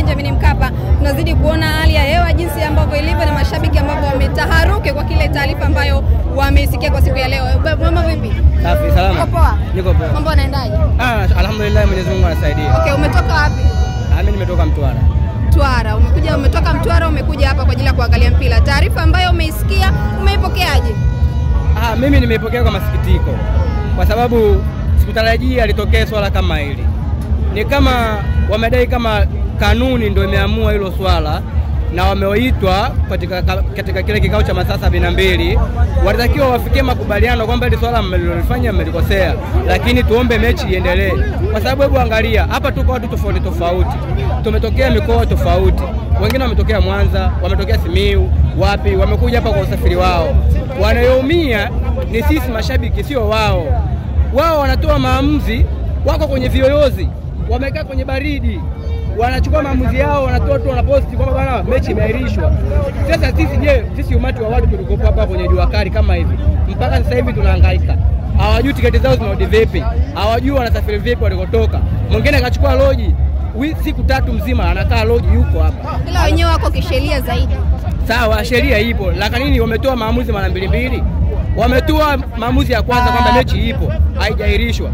Benjamin Mkapa. Tunazidi kuona hali ya hewa jinsi ambavyo ilivyo na mashabiki ambao wametaharuke kwa kile taarifa ambayo wameisikia kwa siku ya leo. Mama vipi? Safi, salama. Uko poa? Niko poa. Mambo yanaendaje? Alhamdulillah, Mwenyezi Mungu anasaidia. Okay, umetoka wapi? Mimi nimetoka Mtwara. Mtwara. Umetoka Mtwara, umekuja hapa kwa ajili ya kuangalia mpira. Taarifa ambayo umeisikia, umeipokeaje? Mimi nimeipokea kwa masikitiko. Kwa sababu sikutarajia alitokea swala kama hili. Ni kama wamedai kama kanuni ndio imeamua hilo swala na wameoitwa katika kile kikao cha masaa 72. Walitakiwa wafikie makubaliano kwamba ile swala mlilofanya mmelikosea, lakini tuombe mechi iendelee. Kwa sababu hebu angalia, hapa tuko watu tofauti tofauti. Tumetokea mikoa tofauti. Wengine wametokea Mwanza, wametokea Simiyu, wapi, wamekuja hapa kwa usafiri wao. Wanayoumia ni sisi mashabiki, sio wao. Wao wanatoa maamuzi, wako kwenye viyoyozi, wamekaa kwenye baridi, wanachukua maamuzi yao, wanatoa tu, wanaposti kwamba bwana mechi imeahirishwa. Sasa sisi umati wa watu tulikopo hapa kwenye jua kali kama hivi, mpaka sasa hivi tunahangaika. Hawajui tiketi zao zinarudi vipi, hawajui wanasafiri vipi walikotoka. Mwingine akachukua loji siku 3 mzima anakaa loji yuko hapa. Ila wenyewe wako kisheria zaidi. Sawa, sheria ipo, lakini wametoa maamuzi mara mbili. Wametoa maamuzi ya kwanza kwamba mechi ipo, haijaahirishwa.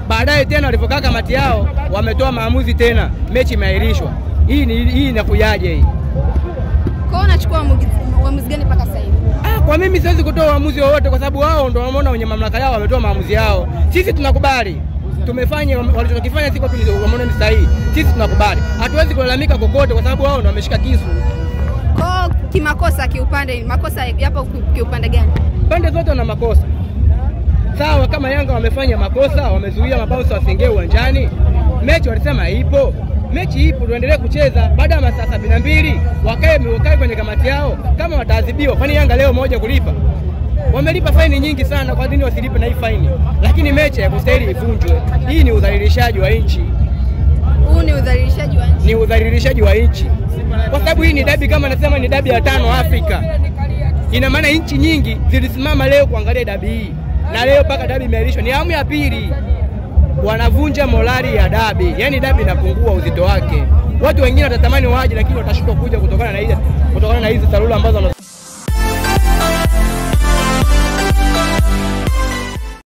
Baadaye tena walipokaa kamati yao wametoa maamuzi tena mechi imeahirishwa. Hii inakujaje hii? Kwa unachukua uamuzi gani mpaka sasa hivi? Kwa mimi siwezi kutoa uamuzi wowote kwa sababu wao ndio wanaona wenye mamlaka yao wametoa maamuzi yao. Sisi tunakubali. Tumefanya walichokifanya sisi kwetu ni sahihi. Sisi tunakubali. Hatuwezi kulalamika kokote kwa sababu wao ndio wameshika kisu. Kwa kimakosa kiupande, makosa yapo kiupande gani? Pande zote wana makosa. Sawa, kama Yanga wamefanya makosa, wamezuia mabao wasiingie uwanjani. Mechi walisema ipo. Mechi ipo, tuendelee kucheza. Baada ya masaa 72 wakae kwenye kamati yao. Kama wataadhibiwa, kwani Yanga leo moja kulipa? Wamelipa faini nyingi sana, kwa nini wasilipe na hii faini? Lakini mechi haikustahili ivunjwe. Hii ni udhalilishaji wa nchi. Huu ni udhalilishaji wa nchi. Ni udhalilishaji wa nchi. Kwa sababu hii ni dabi, kama nasema ni dabi ya 5 Afrika. Ina maana nchi nyingi zilisimama leo kuangalia dabi hii. Na leo paka dabi imeahirishwa, ni awamu ya pili. Wanavunja morali ya dabi. Yaani dabi inapungua uzito wake. Watu wengine watatamani waje lakini watashindwa kuja kutokana na hizi salula ambazo